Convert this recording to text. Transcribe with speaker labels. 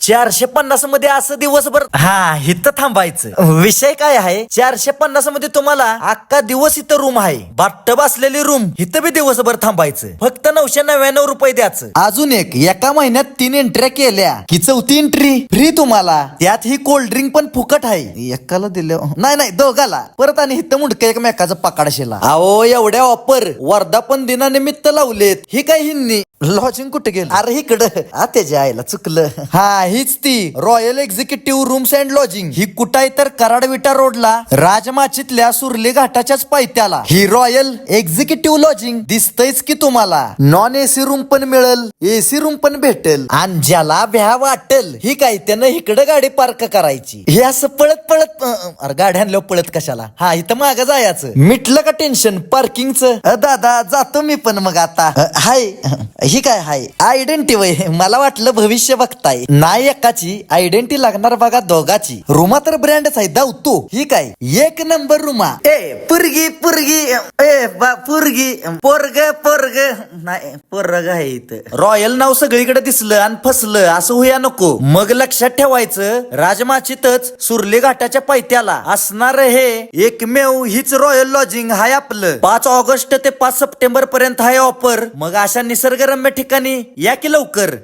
Speaker 1: 450 मध्ये असं दिवसभर हा इथं थांबायचं. विषय काय आहे, 450 मध्ये तुम्हाला अख्खा दिवस इथं रूम आहे. बाथटब असलेली रूम इथं बी दिवसभर थांबायचं. फक्त 999 रुपये द्यायचं. अजून एका महिन्यात 3 एंट्र्या केल्या की 4थी एंट्री फ्री तुम्हाला. त्यात ही कोल्ड ड्रिंक पण फुकट आहे. एकाला दिलं नाही दोघाला. परत आणि इथं मुंडक एकमेकाचं पकाडशेला. अहो एवढ्या ऑफर वर्धापन दिनानिमित्त लावलेत. ही काय हिंनी लॉजिंग कुठे गेलं? अरे इकडं त्याच्या आईला चुकलं. हा हीच ती royal executive rooms and lodging. ही कुठं आहे तर कराड विटा रोडला राजमाचीतल्या सुर्ली घाटाच्याच पायथ्याला ही रॉयल एक्झिक्युटिव्ह लॉजिंग दिसतयच की तुम्हाला. नॉन एसी रूम पण मिळेल, एसी रूम पण भेटेल. आणि ज्याला भ्या वाटेल ही काय त्यानं इकडं गाडी पार्क करायची. हे असं पळत अरे गाडी आणल्यावर पळत कशाला. हा इथं मागं जायचं. मिटलं का टेन्शन पार्किंगचं. दादा जातो मी पण मग आता. हाय ही काय हाय आयडेंटिटी. मला वाटलं भविष्य बघताय. नाही एकाची आयडेंटिटी लागणार बघा दोघाची. रुमा तर ब्रँडच आहे दावतो. ही काय एक नंबर रुमा. पुरगी पुरगी पोरग नाही पोरग आहे इथं. रॉयल नाव सगळीकडे दिसलं आणि फसलं असं होया नको. मग लक्षात ठेवायचं राजमाचीतच सुर्ली घाटाच्या पायथ्याला असणार हे एकमेव हीच रॉयल लॉजिंग हाय आपलं. 5 ऑगस्ट ते 5 सप्टेंबर पर्यंत हाय ऑफर. मग अशा निसर्गरम्य ठिकाणी या की लवकर.